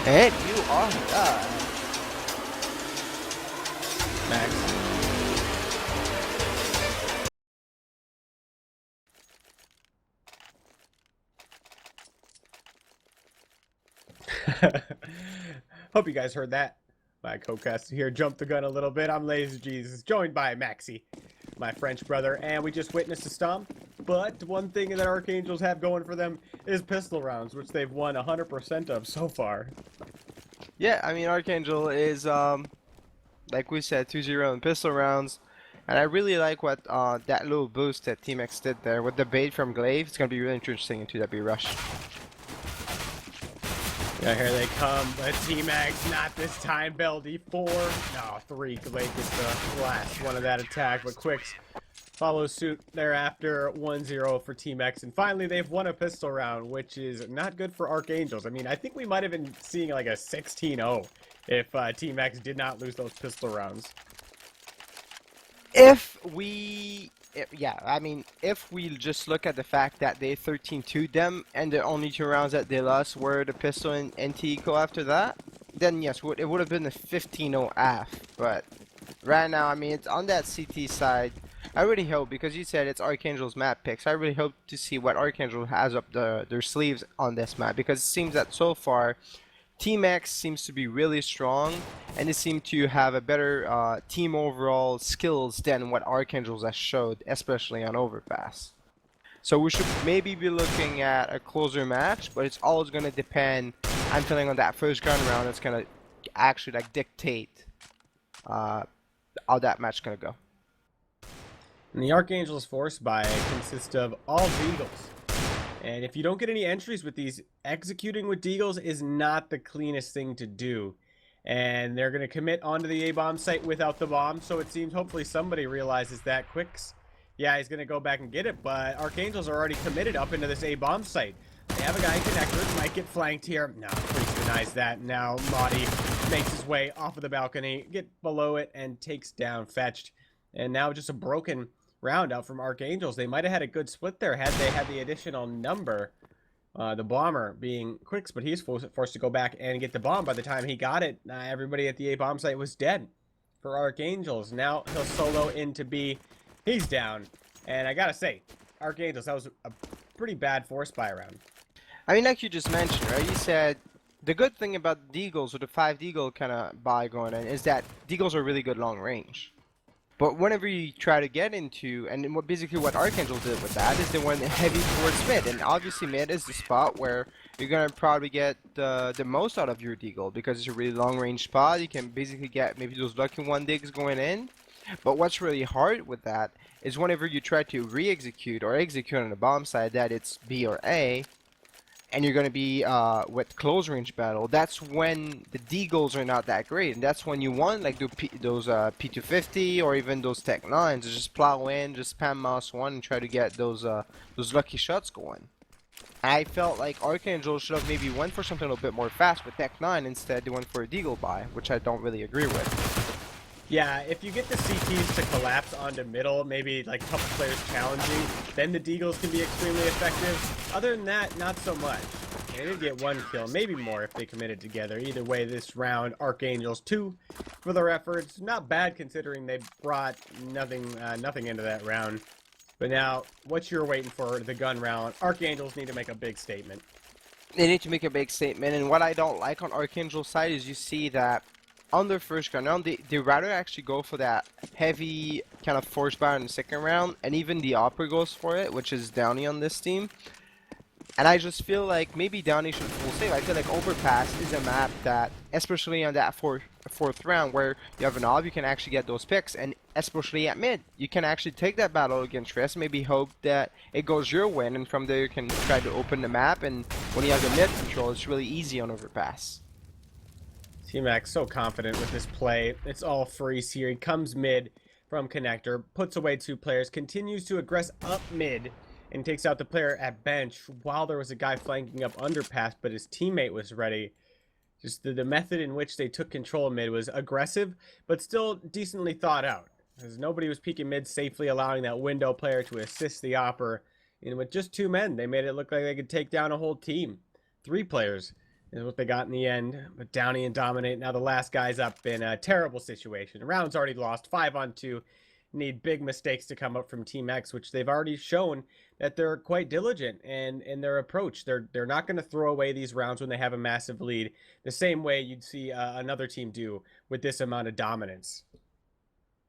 And you are Max. Hope you guys heard that. My co-caster here jumped the gun a little bit. I'm Lazy Jesus, joined by Maxi, my French brother, and we just witnessed a stomp. But one thing that Archangels have going for them is pistol rounds, which they've won 100% of so far. Yeah, I mean Archangel is like we said 2-0 in pistol rounds. And I really like what that little boost that Team X did there with the bait from Glaive. It's gonna be really interesting into that B rush. Yeah, here they come. But Team X, not this time. Beldy 4. No, 3. Glaive is the last one of that attack. But Quicks follows suit thereafter. 1-0 for Team X. And finally, they've won a pistol round, which is not good for Archangels. I mean, I think we might have been seeing like a 16-0 if Team X did not lose those pistol rounds. Yeah, I mean, if we just look at the fact that they 13-2'd them and the only 2 rounds that they lost were the pistol and NT eco after that, then yes, it would have been a 15-0 AF. But right now, I mean, it's on that CT side. I really hope, because you said it's Archangel's map picks, I really hope to see what Archangel has up their sleeves on this map, because it seems that so far, Team X seems to be really strong, and they seem to have a better team overall skills than what Archangels has showed, especially on Overpass. So we should maybe be looking at a closer match, but it's always going to depend, I'm feeling, on that first gun round. It's going to actually like dictate how that match is going to go. And the Archangel's force buy consists of all Deagles. And if you don't get any entries with these, executing with Deagles is not the cleanest thing to do. And they're going to commit onto the A-bomb site without the bomb, so it seems hopefully somebody realizes that. Quicks, yeah, he's going to go back and get it, but Archangels are already committed up into this A-bomb site. They have a guy in connector, might get flanked here. No, Priest denies that. Now Maudie makes his way off of the balcony, get below it, and takes down Fetched. And now just a broken round out from Archangels. They might have had a good split there had they had the additional number. The bomber being Quicks, but he's forced to go back and get the bomb. By the time he got it, everybody at the A bomb site was dead for Archangels. Now he'll solo into B. He's down. And I gotta say, Archangels, that was a pretty bad force buy round. I mean, like you just mentioned, right? You said the good thing about Deagles, or the 5 Deagle kind of buy going in, is that Deagles are really good long range. But whenever you try to get into, and basically what Archangel did with that is they went heavy towards mid, and obviously mid is the spot where you're gonna probably get the most out of your Deagle, because it's a really long range spot. You can basically get maybe those lucky 1 digs going in. But what's really hard with that is whenever you try to re-execute or execute on the bomb side, that it's B or A, and you're going to be with close range battle, that's when the Deagles are not that great, and that's when you want like those P250 or even those Tech 9s to just plow in, just spam mouse 1 and try to get those lucky shots going. I felt like Archangel should have maybe went for something a little bit more fast with Tech 9. Instead they went for a Deagle buy, which I don't really agree with. Yeah, if you get the CTs to collapse onto middle, maybe like a couple players challenging, then the Deagles can be extremely effective. Other than that, not so much. They did get 1 kill, maybe more if they committed together. Either way, this round, Archangels 2 for their efforts. Not bad considering they brought nothing into that round. But now, what you're waiting for, the gun round, Archangels need to make a big statement. They need to make a big statement, and what I don't like on Archangel's side is you see that on their first gun round, they rather actually go for that heavy kind of force buy in the second round, and even the Opera goes for it, which is Downey on this team. And I just feel like maybe Downey should full save. I feel like Overpass is a map that, especially on that fourth round where you have an ob, you can actually get those picks, and especially at mid, you can actually take that battle against Stress, maybe hope that it goes your way, and from there you can try to open the map, and when you have the mid control, it's really easy on Overpass. Team X so confident with this play. It's all freeze here. He comes mid from connector, puts away 2 players, continues to aggress up mid, and takes out the player at bench while there was a guy flanking up underpass, but his teammate was ready. Just the method in which they took control of mid was aggressive, but still decently thought out, as nobody was peeking mid safely, allowing that window player to assist the Opper. And with just 2 men, they made it look like they could take down a whole team. 3 players is what they got in the end. But Downey and Dominate, now the last guy's up in a terrible situation. The round's already lost, 5-on-2. Need big mistakes to come up from Team X, which they've already shown that they're quite diligent in their approach. They're not going to throw away these rounds when they have a massive lead, the same way you'd see another team do with this amount of dominance.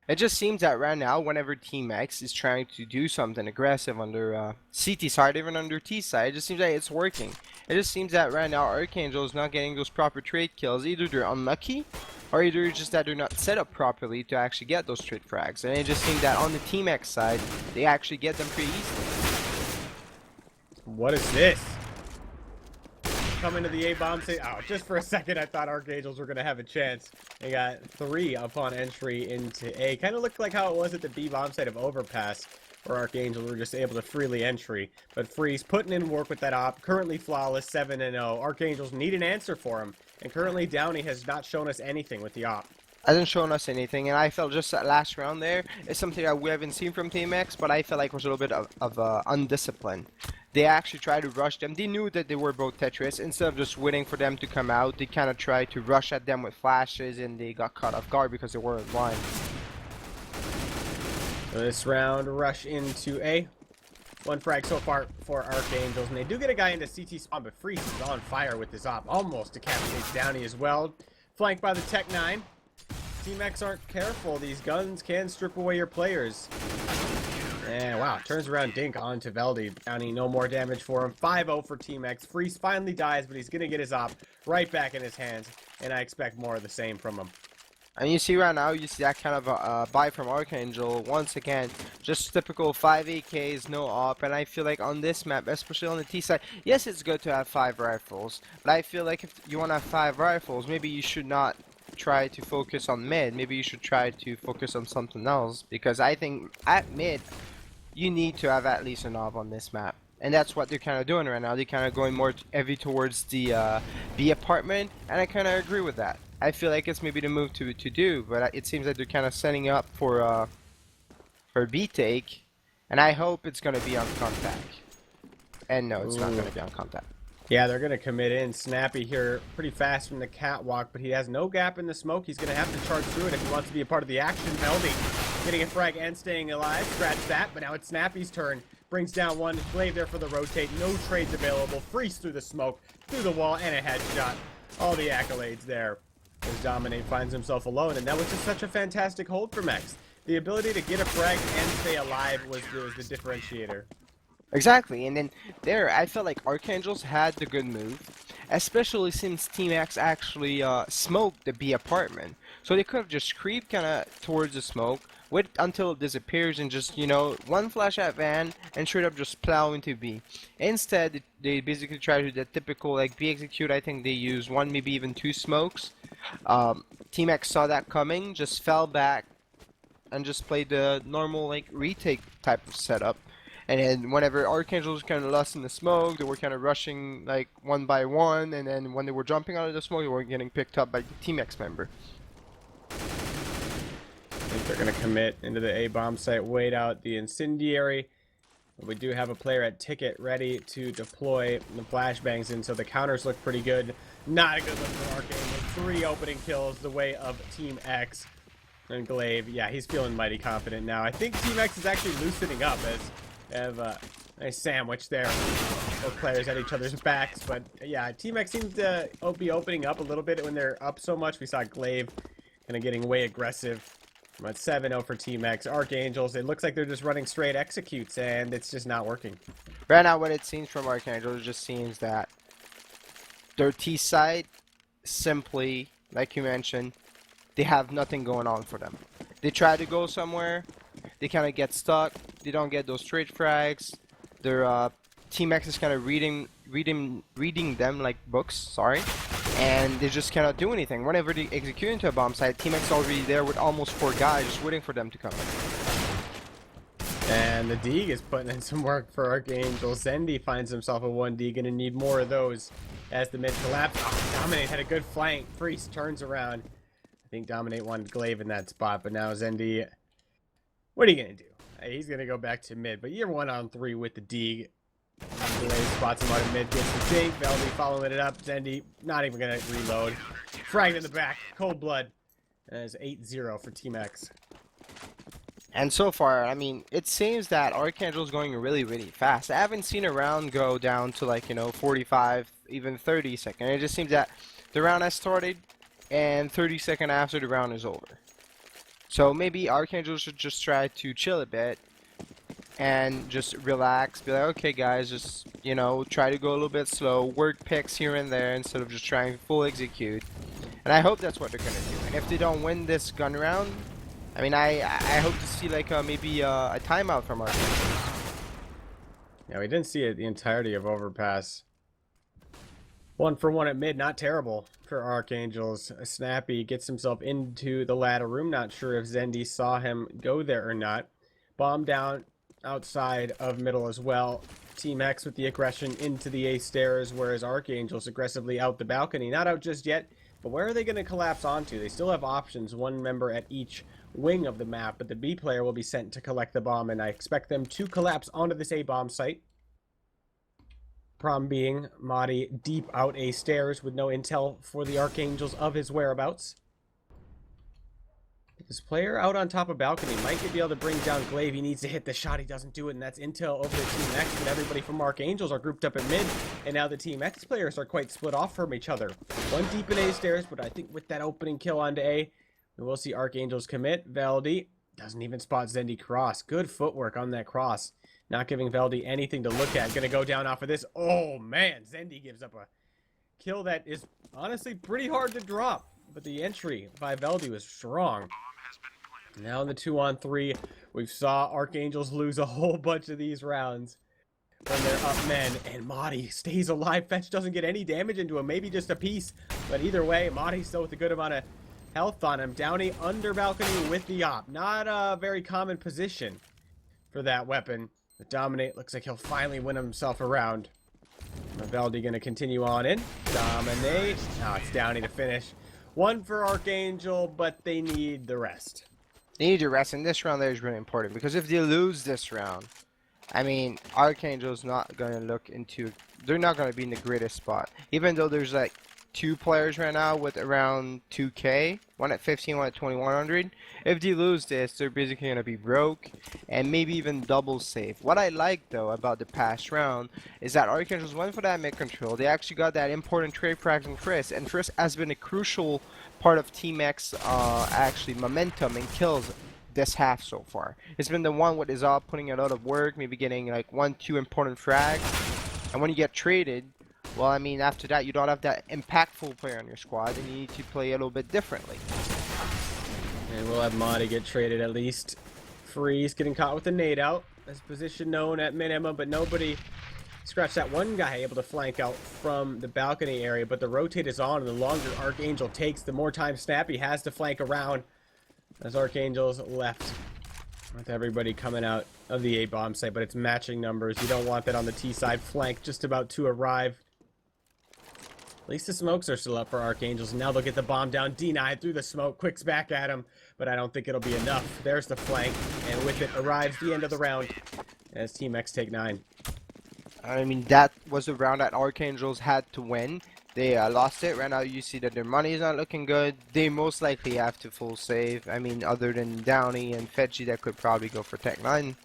It just seems that right now, whenever Team X is trying to do something aggressive on their CT side, even on their T side, it just seems like it's working. It just seems that right now, Archangel is not getting those proper trade kills. Either they're unlucky, or either just that they're not set up properly to actually get those trade frags. And it just seems that on the Team X side, they actually get them pretty easily. What is this? Coming to the A bomb site. Oh, just for a second, I thought Archangels were going to have a chance. They got 3 upon entry into A. Kind of looked like how it was at the B bomb site of Overpass, where Archangels were just able to freely entry. But Freeze putting in work with that op. Currently flawless, 7-0. Archangels need an answer for him. And currently Downey has not shown us anything with the op. Hasn't shown us anything, and I felt just that last round there is something that we haven't seen from Team X, but I felt like it was a little bit of undiscipline. They actually tried to rush them. They knew that they were both Tetris. Instead of just waiting for them to come out, they kind of tried to rush at them with flashes, and they got caught off guard because they weren't blind. So this round, rush into A. 1 frag so far for Archangels, and they do get a guy into CT spawn, but Freeze is on fire with this op. Almost decapitates Downey as well. Flanked by the Tech 9. Team X aren't careful. These guns can strip away your players. And wow, turns around Dink onto Veldy. Downey, no more damage for him. 5-0 for Team X. Freeze finally dies, but he's going to get his op right back in his hands. And I expect more of the same from him. And you see right now, you see that kind of a buy from Archangel. Once again, just typical 5 AKs, no op. And I feel like on this map, especially on the T side, yes, it's good to have 5 rifles. But I feel like if you want to have 5 rifles, maybe you should not try to focus on mid. Maybe you should try to focus on something else, because I think at mid you need to have at least an op on this map, and that's what they're kind of doing right now. They're kind of going more heavy towards the B apartment, and I kind of agree with that. I feel like it's maybe the move to do, but it seems like they're kind of setting up for B take, and I hope it's gonna be on contact. And no, it's not gonna be on contact. Yeah, they're going to commit in. Snappy here pretty fast from the catwalk, but he has no gap in the smoke. He's going to have to charge through it if he wants to be a part of the action. Veldy getting a frag and staying alive. Scratch that, but now it's Snappy's turn. Brings down one. Glaive there for the rotate. No trades available. Freeze through the smoke, through the wall, and a headshot. All the accolades there as Dominate finds himself alone, and that was just such a fantastic hold from X. The ability to get a frag and stay alive was the differentiator. Exactly, and then there, I felt like Archangels had the good move, especially since Team X actually smoked the B apartment. So they could have just creeped kind of towards the smoke, wait until it disappears, and just, you know, one flash at Van, and straight up just plow into B. Instead, they basically try to do the typical, like, B execute. I think they used 1, maybe even 2 smokes. Team X saw that coming, just fell back, and just played the normal, like, retake type of setup. And then whenever Archangel was kind of lost in the smoke, they were kind of rushing like 1 by 1, and then when they were jumping out of the smoke, they were getting picked up by the Team X member. I think they're going to commit into the A bomb site, wait out the incendiary. We do have a player at ticket ready to deploy the flashbangs in, so the counters look pretty good. Not a good look for Archangel. 3 opening kills the way of Team X. And Glaive, yeah, he's feeling mighty confident now. I think Team X is actually loosening up as have a nice sandwich there. Both players at each other's backs, but yeah, Team X seems to be opening up a little bit when they're up so much. We saw Glaive kind of getting way aggressive. But 7-0 for Team X. Archangels, it looks like they're just running straight executes, and it's just not working. Right now, what it seems from Archangels, it just seems that their T side, simply, like you mentioned, they have nothing going on for them. They try to go somewhere, they kind of get stuck, they don't get those trade frags, their Team X is kind of reading them like books, sorry, and they just cannot do anything. Whenever they execute into a bomb site, Team X is already there with almost 4 guys just waiting for them to come in. And the Deeg is putting in some work for Archangel. Zendi finds himself a 1D, gonna need more of those as the mid collapse. Oh, Dominate had a good flank. Freeze turns around. I think Dominate wanted Glaive in that spot, but now Zendi, what are you gonna do? He's gonna go back to mid, but you're 1-on-3 with the Deeg. Delay spots him out in mid, gets the dink. Veldy following it up. Zendy not even gonna reload. Frag in the back. Cold blood. That is 8-0 for Team X. And so far, I mean, it seems that Archangel's going really, really fast. I haven't seen a round go down to like, 45, even 30 seconds. It just seems that the round has started and 30 seconds after the round is over. So maybe Archangel should just try to chill a bit and just relax. Be like, okay guys, just, try to go a little bit slow. Work picks here and there instead of just trying full execute. And I hope that's what they're going to do. And if they don't win this gun round, I mean, I hope to see like maybe a timeout from Archangels. Yeah, we didn't see it the entirety of Overpass. 1-for-1 at mid, not terrible for Archangels. Snappy gets himself into the ladder room. Not sure if Zendy saw him go there or not. Bomb down outside of middle as well. Team X with the aggression into the A stairs, whereas Archangels aggressively out the balcony. Not out just yet, but where are they going to collapse onto? They still have options, one member at each wing of the map, but the B player will be sent to collect the bomb, and I expect them to collapse onto this A bomb site. Prom being Madi deep out A stairs with no intel for the Archangels of his whereabouts. This player out on top of balcony might be able to bring down Glaive. He needs to hit the shot. He doesn't do it, and that's intel over to Team X. But everybody from Archangels are grouped up at mid, and now the Team X players are quite split off from each other. One deep in A stairs, but I think with that opening kill onto A, we will see Archangels commit. Veldy doesn't even spot Zendy cross. Good footwork on that cross. Not giving Veldy anything to look at. Gonna go down off of this. Oh man, Zendy gives up a kill that is honestly pretty hard to drop. But the entry by Veldy was strong. Now in the 2-on-3, we saw Archangels lose a whole bunch of these rounds when they're up men, and Madi stays alive. Fetch doesn't get any damage into him, maybe just a piece, but either way, Madi still with a good amount of health on him. Downey under balcony with the op. Not a very common position for that weapon. But Dominate looks like he'll finally win himself around. Veldy gonna continue on in. Dominate. Now it's Downey to finish. One for Archangel, but they need the rest. They need to rest, and this round there is really important, because if they lose this round, I mean, Archangel's not going to look into, they're not going to be in the greatest spot. Even though there's like 2 players right now with around 2k, one at 15, one at 2100. If they lose this, they're basically going to be broke, and maybe even double save. What I like though about the past round is that Archangels went for that mid control. They actually got that important trade frags and Frisk, and Frisk has been a crucial part of Team X actually momentum and kills this half so far. It's been the one with his op putting a lot of work, maybe getting like 1-2 important frags, and when you get traded, well, I mean, after that you don't have that impactful player on your squad, and you need to play a little bit differently. And we'll have Madi get traded at least. Freeze getting caught with a nade out. His position known at minimum, but nobody scratched that one guy able to flank out from the balcony area, but the rotate is on, and the longer Archangel takes, the more time Snappy has to flank around as Archangel's left with everybody coming out of the A bomb site, but it's matching numbers. You don't want that on the T side flank just about to arrive. At least the smokes are still up for Archangels. Now they'll get the bomb down. denied through the smoke. Quicks back at him, but I don't think it'll be enough. There's the flank, and with it arrives the end of the round as Team X take 9. I mean, that was the round that Archangels had to win. They lost it. Right now you see that their money is not looking good. They most likely have to full save. I mean, other than Downey and Fedgy that could probably go for Tech 9.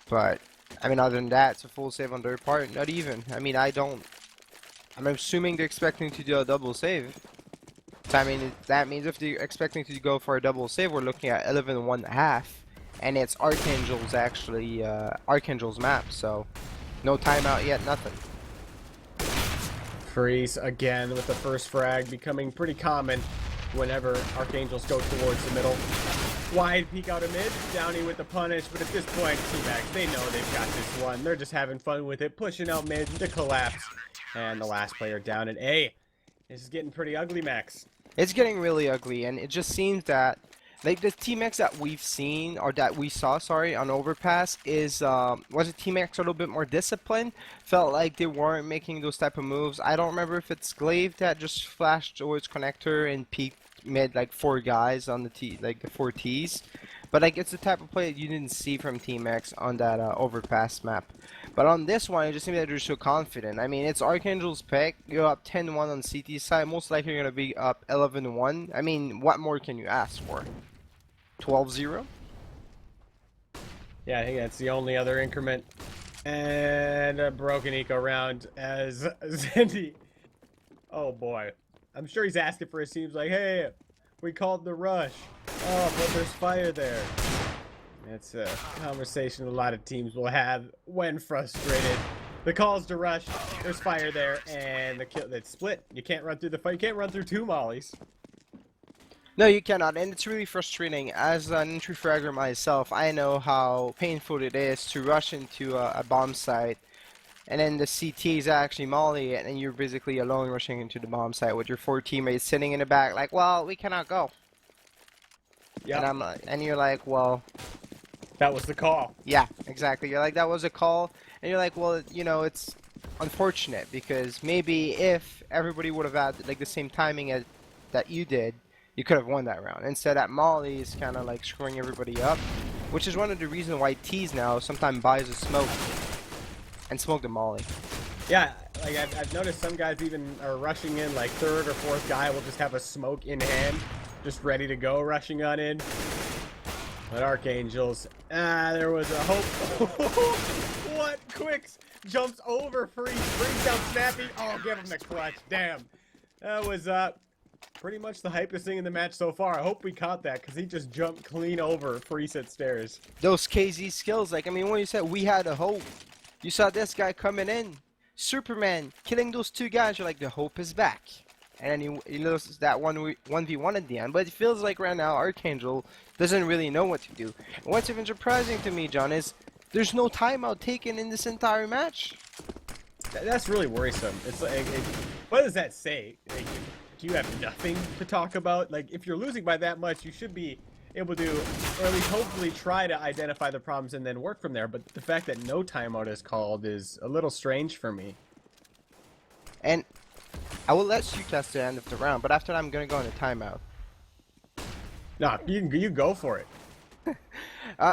But, I mean, other than that, it's a full save on their part. Not even. I mean, I'm assuming they're expecting to do a double save. So, I mean, that means if they're expecting to go for a double save, we're looking at 11-1.5. And it's Archangel's actually, Archangel's map. So, no timeout yet, nothing. Freeze again with the first frag, becoming pretty common whenever Archangels go towards the middle. Wide peek out of mid, Downey with the punish, but at this point, Team X, they know they've got this one. They're just having fun with it, pushing out mid to collapse. And the last player down at A. This is getting pretty ugly, Max. It's getting really ugly, and it just seems that like the Team X that we've seen, or that we saw, sorry, on Overpass is, was it Team X a little bit more disciplined? Felt like they weren't making those type of moves. I don't remember if it's Glaive that just flashed towards connector and peeked mid like 4 guys on the T, like the 4 Ts. But like it's the type of play that you didn't see from Team X on that Overpass map. But on this one, it just seems that they're so confident. I mean, it's Archangel's pick. You're up 10-1 on CT side. Most likely you're going to be up 11-1. I mean, what more can you ask for? 12-0? Yeah, I think that's the only other increment. And a broken eco round as Zendy. Oh boy. I'm sure he's asking for his teams like, hey, we called the rush. Oh, but there's fire there. It's a conversation a lot of teams will have when frustrated. The calls to rush, there's fire there, and the kill that's split. You can't run through the fire. You can't run through 2 mollies. No, you cannot, and it's really frustrating. As an entry fragger myself, I know how painful it is to rush into a bomb site, and then the CT is actually molly it, and you're basically alone rushing into the bomb site with your 4 teammates sitting in the back, like, well, we cannot go. Yeah. And you're like, well, that was the call. Yeah, exactly. You're like, that was a call, and you're like, well, you know, it's unfortunate because maybe if everybody would have had like the same timing as that you did, you could have won that round. Instead, that molly is kind of like screwing everybody up, which is one of the reasons why T's now sometimes buys a smoke and smoke the molly. Yeah, like I've noticed some guys even are rushing in, like 3rd or 4th guy will just have a smoke in hand, just ready to go, rushing on in. But Archangels, there was a hope. What? Quicks jumps over Freeze, brings down Snappy. Oh, give him the clutch. Damn. That was pretty much the hypest thing in the match so far. I hope we caught that because he just jumped clean over Freeze at stairs. Those KZ skills, like, I mean, when you said we had a hope, you saw this guy coming in, Superman, killing those 2 guys, you're like, the hope is back. And then he loses that 1v1 at the end. But it feels like right now Archangel doesn't really know what to do. And what's even surprising to me, John, is there's no timeout taken in this entire match. That's really worrisome. It's like, what does that say? Like, do you have nothing to talk about? Like, if you're losing by that much, you should be able to, or at least hopefully try to identify the problems and then work from there. But the fact that no timeout is called is a little strange for me. And I will let you test the end of the round, but after that I'm going to go into timeout. Nah, you go for it.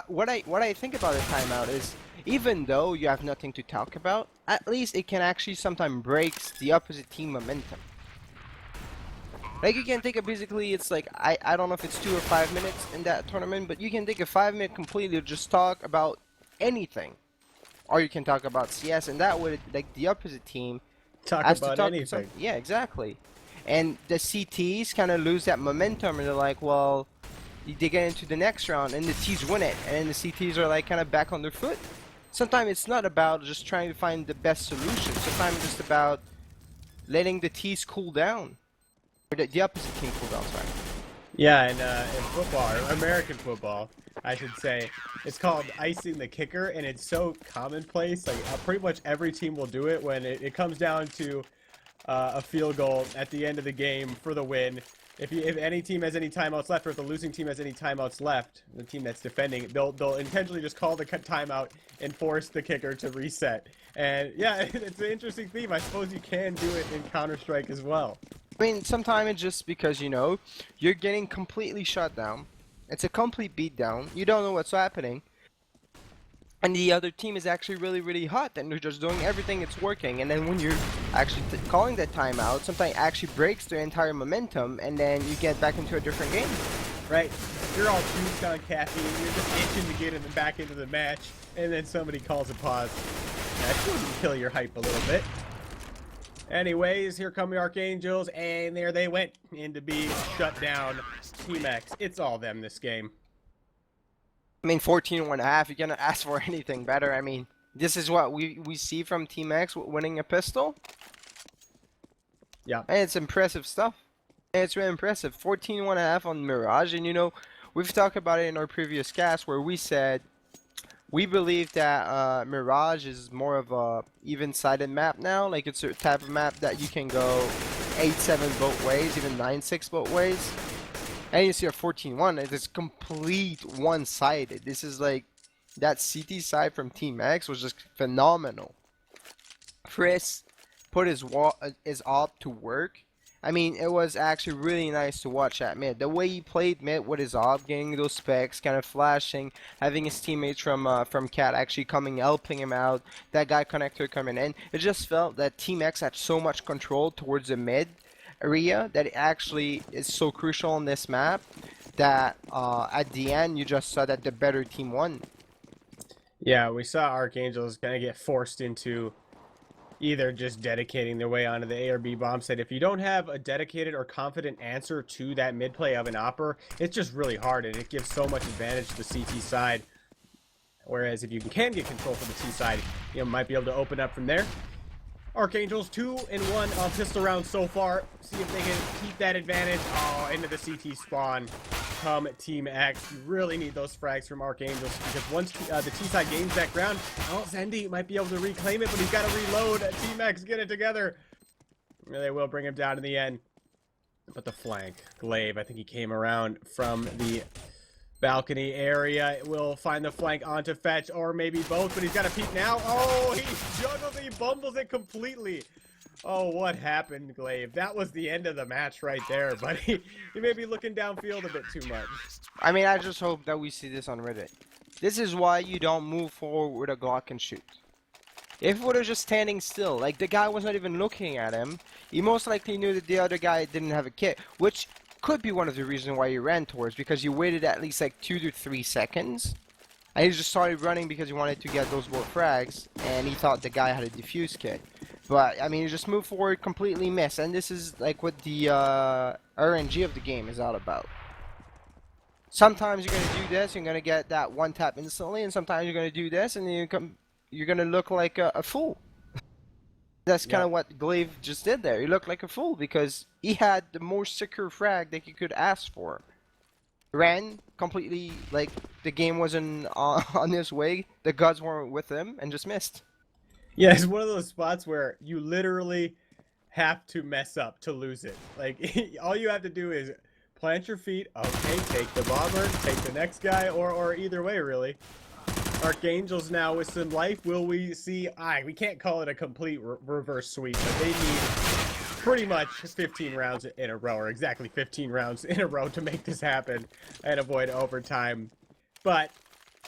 What I think about a timeout is, even though you have nothing to talk about, at least it can actually sometimes breaks the opposite team momentum. Like, you can take a, basically, it's like, I don't know if it's 2 or 5 minutes in that tournament, but you can take a 5-minute completely to just talk about anything. Or you can talk about CS, and that would, like, the opposite team talk about anything. Yeah, exactly. And the CTs kind of lose that momentum, and they're like, well, they get into the next round, and the T's win it, and the CTs are like kind of back on their foot. Sometimes it's not about just trying to find the best solution. Sometimes it's just about letting the T's cool down, or the opposite team cool down. Sorry. Yeah, and in football, or American football, I should say, it's called icing the kicker, and it's so commonplace. Like, pretty much every team will do it when it comes down to a field goal at the end of the game for the win. If any team has any timeouts left, or if the losing team has any timeouts left, the team that's defending, they'll intentionally just call the timeout and force the kicker to reset. And yeah, it's an interesting theme. I suppose you can do it in Counter-Strike as well. I mean, sometimes it's just because, you know, you're getting completely shut down. It's a complete beatdown. You don't know what's happening. And the other team is actually really, really hot, and they're just doing everything it's working. And then when you're actually calling that timeout, sometimes it actually breaks their entire momentum, and then you get back into a different game. Right? You're all juiced on caffeine, you're just itching to get back into the match, and then somebody calls a pause. That can kill your hype a little bit. Anyways, here come the Archangels, and there they went into being shut down. Team X, it's all them this game. I mean, 14-1.5, you're gonna ask for anything better. I mean, this is what we see from Team X winning a pistol. Yeah. And it's impressive stuff. And it's really impressive. 14-1.5 on Mirage, and you know, we've talked about it in our previous cast where we said we believe that Mirage is more of a even-sided map now. Like, it's a type of map that you can go 8-7 both ways, even 9-6 both ways. And you see a 14-1, it is complete one-sided. This is like, that CT side from Team X was just phenomenal. Chris put his AWP to work, I mean, it was actually really nice to watch at mid. The way he played mid with his op, getting those specs, kind of flashing, having his teammates from Cat actually coming, helping him out, that guy connector coming in. It just felt that Team X had so much control towards the mid area that it actually is so crucial in this map that at the end you just saw that the better team won. Yeah, we saw Archangels kind of get forced into either just dedicating their way onto the A or B bomb site. If you don't have a dedicated or confident answer to that mid play of an opper, it's just really hard, and it gives so much advantage to the CT side. Whereas if you can get control for the T side, you might be able to open up from there. Archangels 2-1 on pistol rounds so far. See if they can keep that advantage. Oh, into the CT spawn. Come Team X. You really need those frags from Archangels, because once the T side gains that ground, oh, Zendy might be able to reclaim it, but he's got to reload. Team X, get it together. They will bring him down in the end. But the flank, Glaive, I think he came around from the balcony area, will find the flank onto Fetch, or maybe both, but he's got a peek now. Oh, he juggles, he bumbles it completely. Oh, what happened, Glaive? That was the end of the match right there, but he may be looking downfield a bit too much. I mean, I just hope that we see this on Reddit. This is why you don't move forward with a Glock and shoot. If it was just standing still, like the guy was not even looking at him, he most likely knew that the other guy didn't have a kit, which could be one of the reasons why you ran towards, because you waited at least like 2 to 3 seconds, and he just started running because he wanted to get those both frags, and he thought the guy had a defuse kit. But I mean, you just move forward, completely miss, and this is like what the RNG of the game is all about. Sometimes you're gonna do this, you're gonna get that one tap instantly, and sometimes you're gonna do this, and you're gonna look like a fool. That's kind of what Glaive just did there. He looked like a fool because he had the most secure frag that you could ask for. Ran completely, like the game wasn't on his way, the gods weren't with him, and just missed. Yeah, it's one of those spots where you literally have to mess up to lose it. Like, all you have to do is plant your feet, okay, take the bomber, take the next guy, or either way, really. Archangels now with some life. Will we see? We can't call it a complete reverse sweep, but they need pretty much 15 rounds in a row, or exactly 15 rounds in a row to make this happen and avoid overtime. But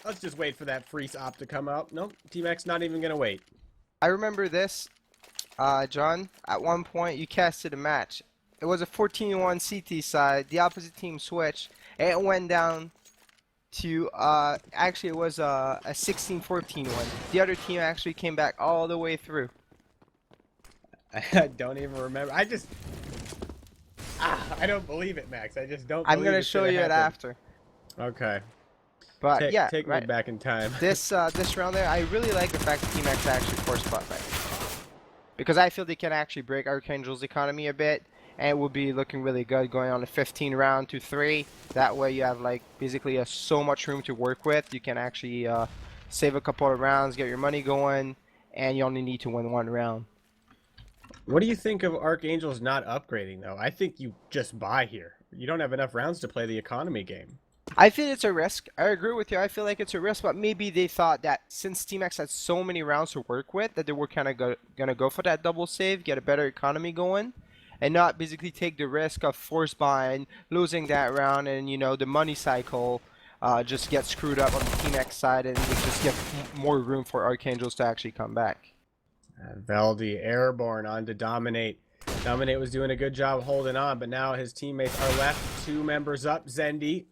let's just wait for that freeze op to come out. Nope, Team X not even gonna wait. I remember this, John. At one point, you casted a match. It was a 14-1 CT side. The opposite team switched, and it went down to actually it was a 16-14 one. The other team actually came back all the way through. I don't even remember. I don't believe it, Max. I just don't. I'm gonna show you it after. Okay. But yeah, take me back in time. This round there, I really like the fact that Team X actually forced spot back, because I feel they can actually break Archangel's economy a bit, and it will be looking really good going on a 15 round to 3. That way you have like basically so much room to work with. You can actually save a couple of rounds, get your money going, and you only need to win 1 round. What do you think of Archangels not upgrading though? I think you just buy here. You don't have enough rounds to play the economy game. I feel it's a risk. I agree with you. I feel like it's a risk, but maybe they thought that since Team X had so many rounds to work with, that they were kind of gonna go for that double save, get a better economy going, and not basically take the risk of force buying, losing that round, and you know the money cycle just gets screwed up on the Team X side, and we just get more room for Archangels to actually come back. Veldy airborne on to Dominate. Dominate was doing a good job holding on, but now his teammates are left. 2 members up. Zendy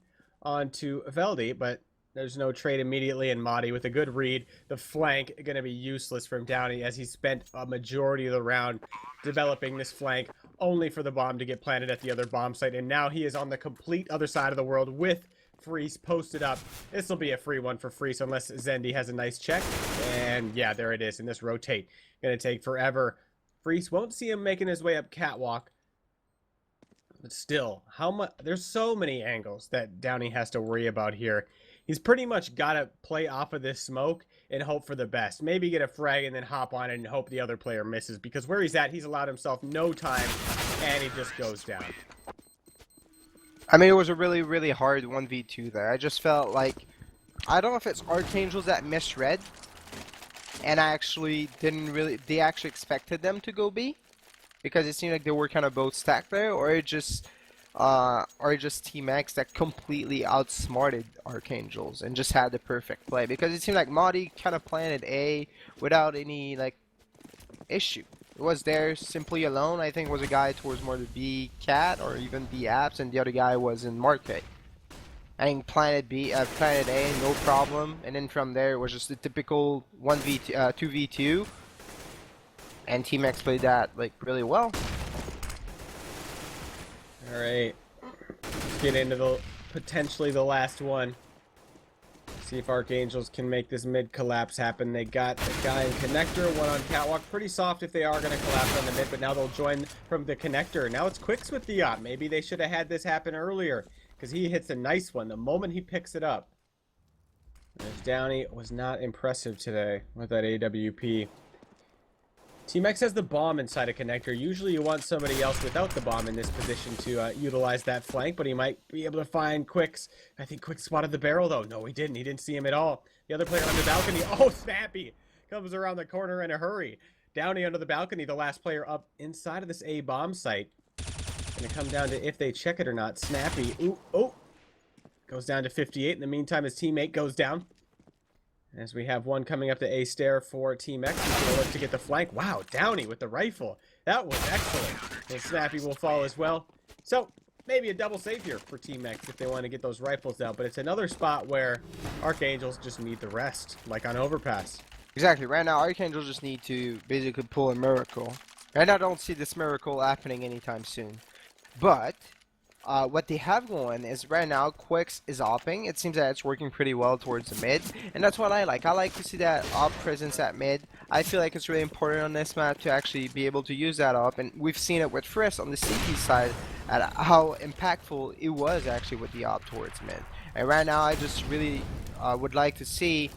onto Veldy, but there's no trade immediately, and Madi with a good read. The flank going to be useless from Downey, as he spent a majority of the round developing this flank only for the bomb to get planted at the other bomb site, and now he is on the complete other side of the world with Freeze posted up. This will be a free one for Freeze unless Zendy has a nice check, and yeah, there it is. And this rotate going to take forever. Freeze won't see him making his way up catwalk, but still, how much? There's so many angles that Downey has to worry about here. He's pretty much got to play off of this smoke and hope for the best. Maybe get a frag and then hop on it and hope the other player misses, because where he's at, he's allowed himself no time, and he just goes down. I mean, it was a really, really hard 1v2 there. I just felt like, I don't know if it's Archangels that misread, and I actually didn't really, they actually expected them to go B. because it seemed like they were kind of both stacked there, or just Team X that completely outsmarted Archangels and just had the perfect play, because it seemed like Modi kind of planted A without any like issue. It was there simply alone. I think was a guy towards more the B cat or even B apps, and the other guy was in Market. I think planted A, no problem, and then from there it was just the typical 2v2, and Team X played that like really well. All right, let's get into the potentially the last one. See if Archangels can make this mid collapse happen. They got a guy in connector, one on catwalk. Pretty soft if they are going to collapse on the mid, but now they'll join from the connector. Now it's Quicks with the op. Maybe they should have had this happen earlier, because he hits a nice one the moment he picks it up. There's Downey. Was not impressive today with that AWP. Team X has the bomb inside a connector. Usually you want somebody else without the bomb in this position to utilize that flank, but he might be able to find Quicks. I think Quicks spotted the barrel, though. No, he didn't. He didn't see him at all. The other player on the balcony. Oh, Snappy comes around the corner in a hurry. Downey under the balcony, the last player up inside of this A bomb site. Gonna come down to if they check it or not. Snappy. Ooh, oh. Goes down to 58. In the meantime, his teammate goes down. As we have one coming up to A stair for Team X. He's gonna look to get the flank. Wow, Downey with the rifle. That was excellent. And Snappy will fall as well. So, maybe a double save here for Team X if they want to get those rifles out. But it's another spot where Archangels just need the rest, like on Overpass. Exactly. Right now, Archangels just need to basically pull a miracle. And I don't see this miracle happening anytime soon. But what they have going is right now Quicks is opping. It seems that it's working pretty well towards the mid, and that's what I like. I like to see that op presence at mid. I feel like it's really important on this map to actually be able to use that op, and we've seen it with Frisk on the CT side at how impactful it was actually with the op towards mid. And right now I just really would like to see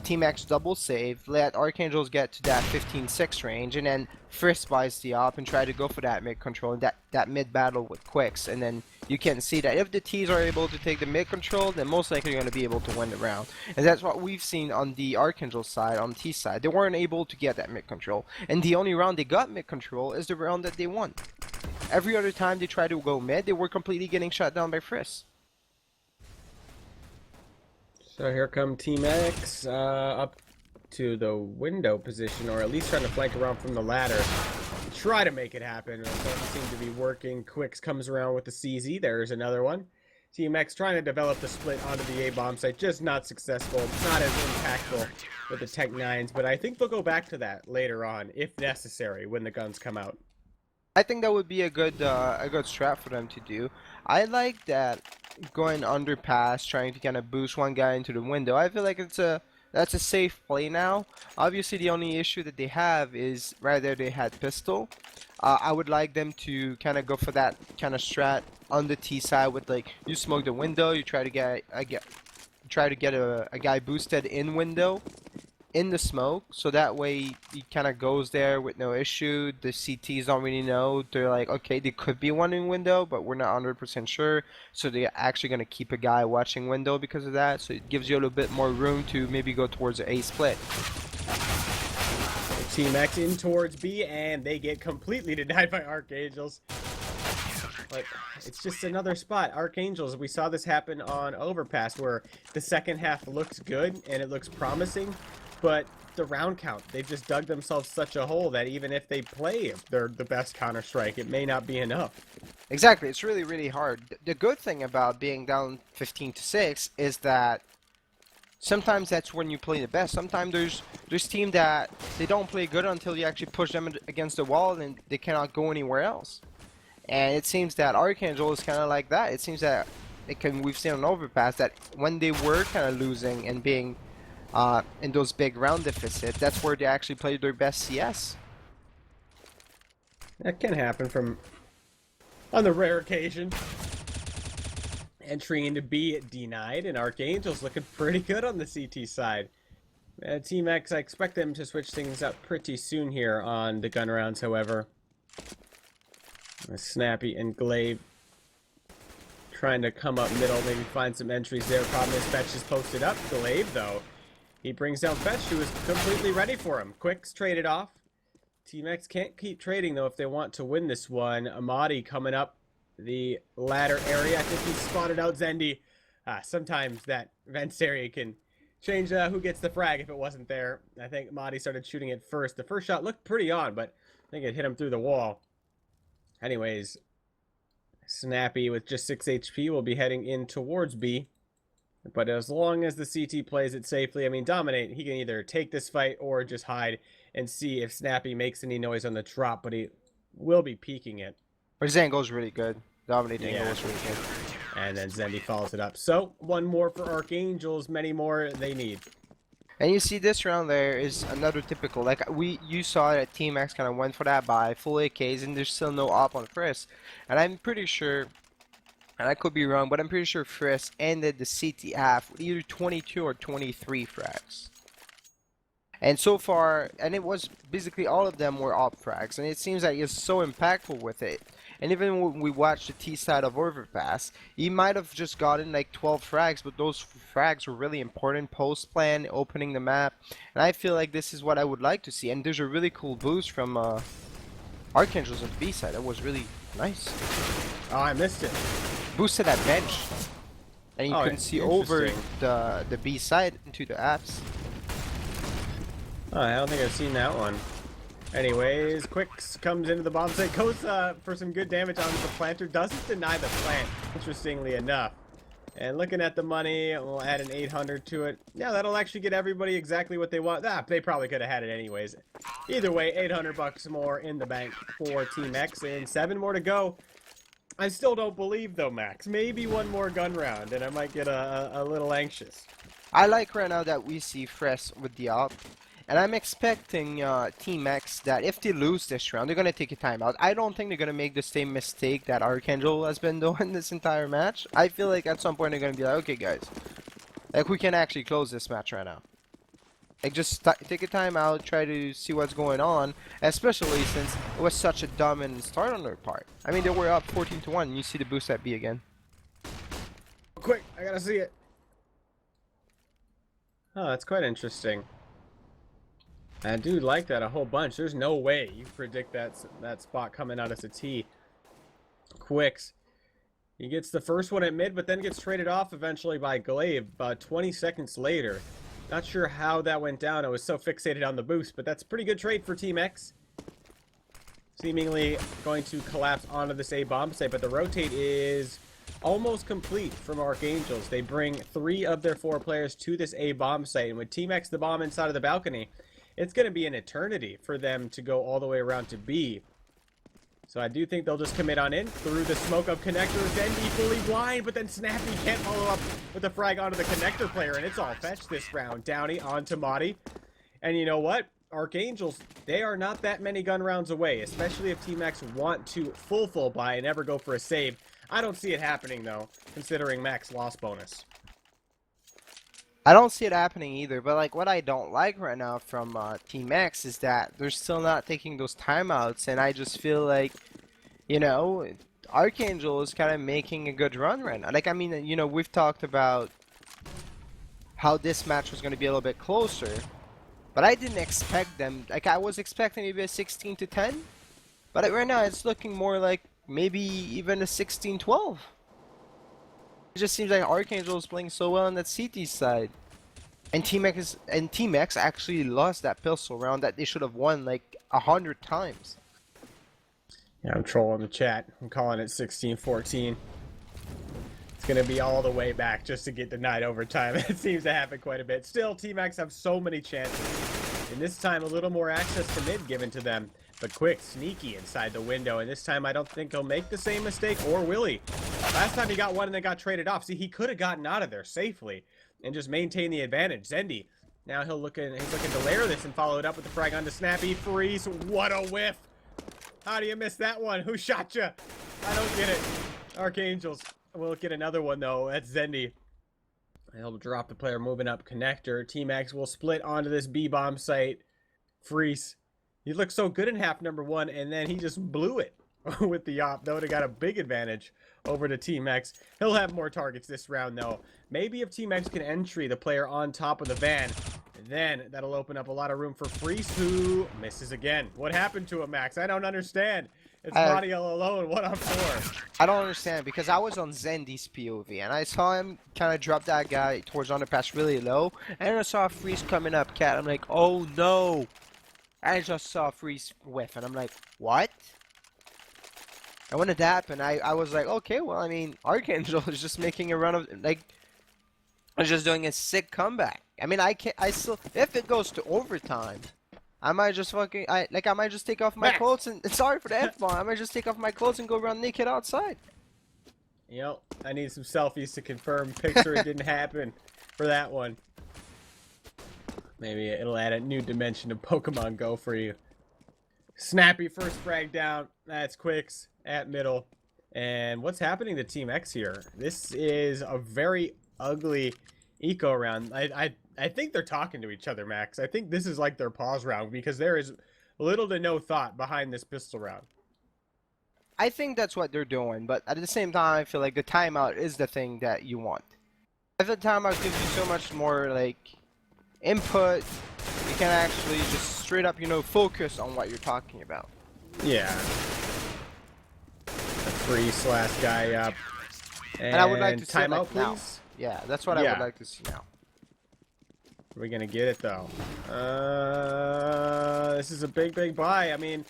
Team X double save, let Archangels get to that 15-6 range, and then Frisk buys the op and try to go for that mid control, that mid battle with Quicks, and then you can see that if the T's are able to take the mid control, then most likely you're going to be able to win the round. And that's what we've seen on the Archangel side, on the T side. They weren't able to get that mid control, and the only round they got mid control is the round that they won. Every other time they tried to go mid, they were completely getting shut down by Frisk. So here come Team X up to the window position, or at least trying to flank around from the ladder. Try to make it happen. It doesn't seem to be working. Quicks comes around with the CZ. There's another one. Team X trying to develop the split onto the A bomb site. Just not successful. Not as impactful with the Tech 9s, but I think they'll go back to that later on, if necessary, when the guns come out. I think that would be a good strat for them to do. I like that going underpass, trying to kind of boost one guy into the window. I feel like that's a safe play now. Obviously, the only issue that they have is right there they had pistol. I would like them to kind of go for that kind of strat on the T side with like you smoke the window, you try to get a guy boosted in window, in the smoke, so that way he kind of goes there with no issue. The CTs don't really know. They're like, okay, they could be one in window, but we're not 100% sure. So they're actually going to keep a guy watching window because of that. So it gives you a little bit more room to maybe go towards the A split. Team X in towards B, and they get completely denied by Archangels. But it's just another spot. Archangels, we saw this happen on Overpass, where the second half looks good and it looks promising. But the round count, they've just dug themselves such a hole that even if they play they're the best Counter-Strike, it may not be enough. Exactly, it's really, really hard. The good thing about being down 15-6 is that sometimes that's when you play the best. Sometimes there's teams that they don't play good until you actually push them against the wall and they cannot go anywhere else. And it seems that Archangel is kind of like that. It seems that we've seen on Overpass that when they were kind of losing and being in those big round deficit, that's where they actually played their best CS. That can happen from on the rare occasion. Entry into B denied, and Archangel's looking pretty good on the CT side. Team X, I expect them to switch things up pretty soon here on the gun rounds, however. Snappy and Glaive trying to come up middle, maybe find some entries there. Problem is Fetch is posted up. Glaive, though, he brings down Fetch, who is completely ready for him. Quicks traded off. Team X can't keep trading, though, if they want to win this one. Amadi coming up the ladder area. I think he spotted out Zendi. Sometimes that vents area can change who gets the frag if it wasn't there. I think Amadi started shooting it first. The first shot looked pretty on, but I think it hit him through the wall. Anyways, Snappy with just 6 HP will be heading in towards B. But as long as the CT plays it safely, I mean, Dominate, he can either take this fight or just hide and see if Snappy makes any noise on the drop, but he will be peeking it. But his angle is really good. Dominate angle is really good. And then Zendi follows it up. So, one more for Archangels, many more they need. And you see this round there is another typical, like you saw that Team X kind of went for that buy, full AKs, and there's still no op on Frisk. And I'm pretty sure, and I could be wrong, but I'm pretty sure Frisk ended the CT half with either 22 or 23 frags. And so far, and it was basically all of them were op frags, and it seems like he's so impactful with it. And even when we watched the T side of Overpass, he might have just gotten like 12 frags, but those frags were really important post plan, opening the map. And I feel like this is what I would like to see. And there's a really cool boost from Archangels on the B side. That was really nice. Oh, I missed it. Boosted that bench, and you can see over the B side into the apps. Oh, I don't think I've seen that one. Anyways, Quicks comes into the bomb site, goes for some good damage on the planter, doesn't deny the plant, interestingly enough. And looking at the money, we'll add an 800 to it. Yeah, that'll actually get everybody exactly what they want. They probably could have had it anyways. Either way, 800 bucks more in the bank for Team X, and 7 more to go. I still don't believe, though, Max. Maybe one more gun round, and I might get a little anxious. I like right now that we see Frisk with the op. And I'm expecting Team X that if they lose this round, they're going to take a timeout. I don't think they're going to make the same mistake that Archangel has been doing this entire match. I feel like at some point they're going to be like, okay guys, like we can actually close this match right now. Like just take a timeout, try to see what's going on, especially since it was such a dominant start on their part. I mean, they were up 14-1, you see the boost at B again. Quick, I gotta see it. Oh, that's quite interesting. I do like that a whole bunch. There's no way you predict that spot coming out as a T. Quicks. He gets the first one at mid, but then gets traded off eventually by Glaive 20 seconds later. Not sure how that went down. I was so fixated on the boost, but that's a pretty good trade for Team X. Seemingly going to collapse onto this A bomb site, but the rotate is almost complete from Archangels. They bring 3 of their 4 players to this A bomb site, and with Team X the bomb inside of the balcony, it's going to be an eternity for them to go all the way around to B. So I do think they'll just commit on in through the smoke of connectors, then be fully blind, but then Snappy can't follow up with the frag onto the connector player, and it's all fetched this round. Downey onto Madi. And you know what? Archangels, they are not that many gun rounds away, especially if Team X want to full buy and never go for a save. I don't see it happening, though, considering max loss bonus. I don't see it happening either, but like what I don't like right now from Team X is that they're still not taking those timeouts, and I just feel like, you know, Archangel is kind of making a good run right now. Like, I mean, you know, we've talked about how this match was going to be a little bit closer, but I didn't expect them, like I was expecting maybe a 16-10, but right now it's looking more like maybe even a 16-12. It just seems like Archangel is playing so well on that CT side. And Team X actually lost that pistol round that they should have won like 100 times. Yeah, I'm trolling the chat. I'm calling it 16-14. It's going to be all the way back just to get denied overtime. It seems to happen quite a bit. Still, Team X have so many chances. And this time, a little more access to mid given to them. But Quick, sneaky inside the window. And this time, I don't think he'll make the same mistake, or will he? Last time he got one and then got traded off. See, he could have gotten out of there safely and just maintained the advantage. Zendi, now he's looking to layer this and follow it up with the frag onto Snappy. Freeze, what a whiff. How do you miss that one? Who shot you? I don't get it. Archangels will get another one, though. That's Zendi. He'll drop the player moving up connector. Team X will split onto this B-bomb site. Freeze. He looked so good in half number 1, and then he just blew it with the op. That would have got a big advantage over to Team X. He'll have more targets this round, though. Maybe if Team X can entry the player on top of the van, Then that'll open up a lot of room for Freeze, who misses again. What happened to him, Max? I don't understand. It's Madiel alone, 1-on-4. I don't understand because I was on Zendy's POV and I saw him kind of drop that guy towards underpass really low, and then I saw Freeze coming up, cat. I'm like, oh no! I just saw Freeze whiff, and I'm like, what? And when it happened, I was like, okay, well, I mean, Archangel is just making a run of like, is just doing a sick comeback. I mean, I still, if it goes to overtime, I might just I might just take off my clothes and sorry for the F-bomb. I might just take off my clothes and go run naked outside. You know, I need some selfies to confirm picture it didn't happen for that one. Maybe it'll add a new dimension of Pokemon Go for you. Snappy first frag down. That's Quicks at middle. And what's happening to Team X here? This is a very ugly eco round. I think they're talking to each other, Max. I think this is like their pause round because there is little to no thought behind this pistol round. I think that's what they're doing, but at the same time, I feel like the timeout is the thing that you want. If the timeout gives you so much more, like, input, you can actually just straight up, you know, focus on what you're talking about. Yeah. A Freeze last guy up. And I would like to see timeout, like, please. now. Yeah, that's what I would like to see now. We're gonna get it though. This is a big buy. I mean,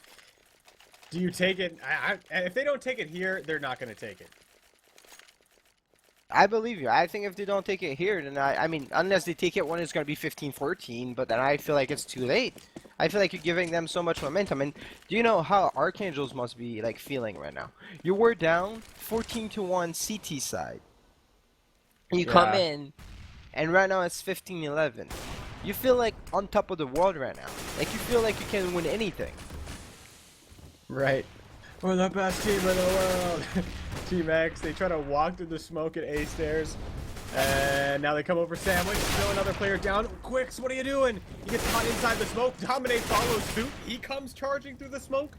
do you take it? If they don't take it here, they're not gonna take it. I believe you. I think if they don't take it here, then I mean, unless they take it when it's gonna be 15-14, but then I feel like it's too late. I feel like you're giving them so much momentum. And do you know how Archangels must be like feeling right now? You were down 14-1 CT side. You come in, and right now it's 15-11. You feel like on top of the world right now. Like you feel like you can win anything. Right. We're the best team in the world. Team X, they try to walk through the smoke at A stairs. And now they come over sandwich. Still another player down. Quicks, what are you doing? He gets caught inside the smoke. Dominate follows suit. He comes charging through the smoke.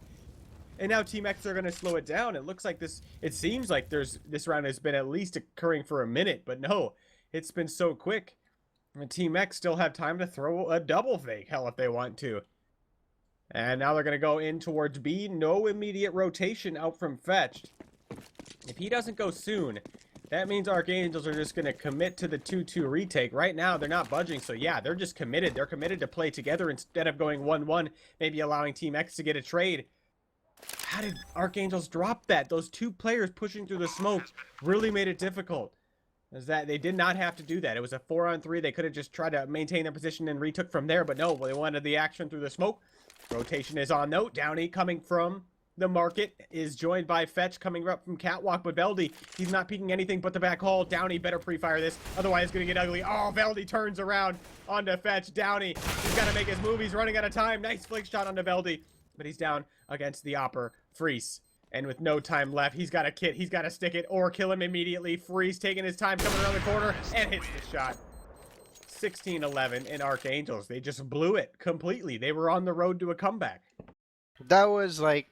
And now Team X are going to slow it down. It looks like this, it seems like this round has been at least occurring for a minute. But no, it's been so quick. And Team X still have time to throw a double fake, hell, if they want to. And now they're going to go in towards B. No immediate rotation out from Fetched. If he doesn't go soon, that means Archangels are just going to commit to the 2-2 retake. Right now, they're not budging, so yeah, they're just committed. They're committed to play together instead of going 1-1, maybe allowing Team X to get a trade. How did Archangels drop that? Those two players pushing through the smoke really made it difficult. Is that they did not have to do that. It was a 4-on-3. They could have just tried to maintain their position and retook from there, but no, they wanted the action through the smoke. Rotation is on note. Downey coming from the market is joined by Fetch coming up from Catwalk, but Veldy, he's not peeking anything but the back hall. Downey better pre-fire this, otherwise it's going to get ugly. Oh, Veldy turns around onto Fetch. Downey, he's got to make his move. He's running out of time. Nice flick shot onto Veldy, but he's down against the Opper. Freeze. And with no time left, he's got a kit. He's got to stick it or kill him immediately. Freeze taking his time, coming around the corner, and hits the shot. 16-11 in Archangels. They just blew it completely. They were on the road to a comeback. That was like,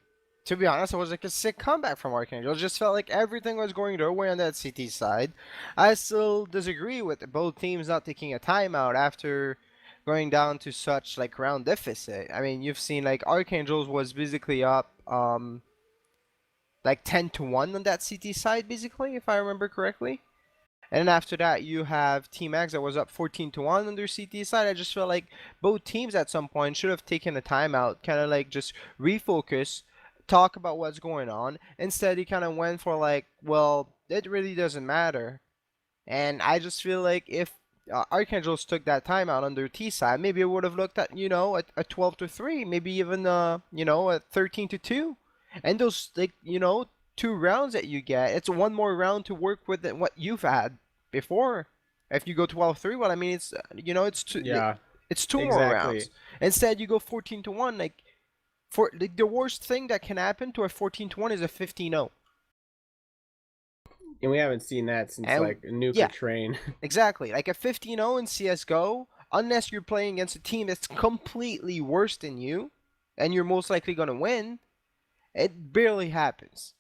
to be honest, it was like a sick comeback from Archangel. It just felt like everything was going their way on that CT side. I still disagree with both teams not taking a timeout after going down to such like round deficit. I mean, you've seen like Archangels was basically up like 10-1 on that CT side, basically, if I remember correctly. And then after that, you have Team X that was up 14-1 on their CT side. I just felt like both teams at some point should have taken a timeout, kind of like just refocus, talk about what's going on. Instead, he kind of went for like, well, it really doesn't matter. And I just feel like if Archangels took that timeout on their T side, maybe it would have looked at, you know, a 12-3, maybe even, you know, a 13-2. And those, like, you know, 2 rounds that you get, it's one more round to work with than what you've had before. If you go 12-3, well, I mean, it's, you know, it's two, it's 2 more rounds. Instead, you go 14-1. Like, for like, the worst thing that can happen to a 14-1 is a 15-0. And we haven't seen that since like Nuka Train. Exactly. Like a 15-0 in CSGO, unless you're playing against a team that's completely worse than you, and you're most likely going to win, it barely happens.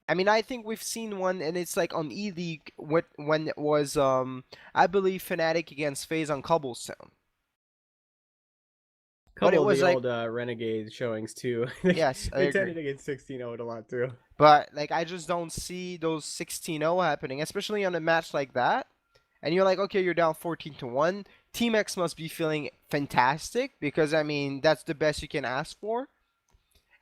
I mean, I think we've seen one, and it's like on E-League when it was, I believe, Fnatic against FaZe on Cobblestone. But it Couple of was the like, old Renegade showings too. yes, I They agree. tended to get 16-0'd a lot too. But like I just don't see those 16-0 happening, especially on a match like that. And you're like, okay, you're down 14-1. Team X must be feeling fantastic because I mean that's the best you can ask for.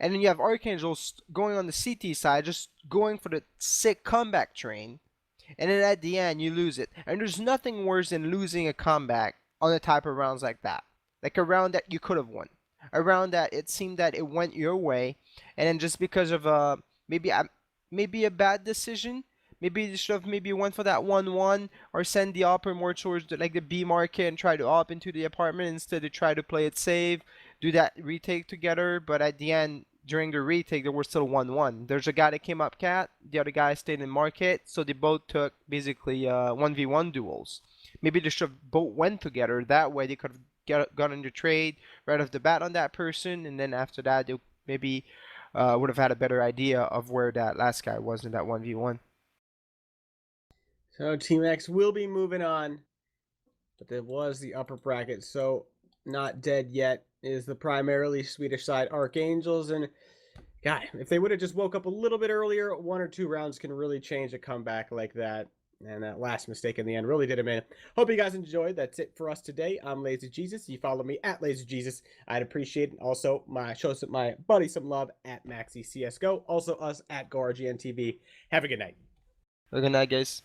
And then you have Archangels going on the CT side, just going for the sick comeback train. And then at the end, you lose it. And there's nothing worse than losing a comeback on the type of rounds like that. Like a round that you could have won. A round that it seemed that it went your way. And then just because of maybe a, maybe a bad decision, maybe you should have maybe went for that 1-1 or send the opper more towards the, like the B market and try to op into the apartment instead of try to play it safe, do that retake together. But at the end, during the retake, they were still 1-1. There's a guy that came up cat, the other guy stayed in market, so they both took basically 1v1 duels. Maybe they should have both went together. That way they could have gotten the trade right off the bat on that person, and then after that they maybe would have had a better idea of where that last guy was in that 1v1. So Team X will be moving on, but there was the upper bracket, so not dead yet is the primarily Swedish side Archangels. And God, if they would have just woke up a little bit earlier, 1 or 2 rounds can really change a comeback like that. And that last mistake in the end really did him in. Hope you guys enjoyed. That's it for us today. I'm Lazy Jesus. You follow me at Lazy Jesus. I'd appreciate it. Also, show my buddy some love at Maxi CSGO. Also, us at Go RGN TV. Have a good night. Good night, guys.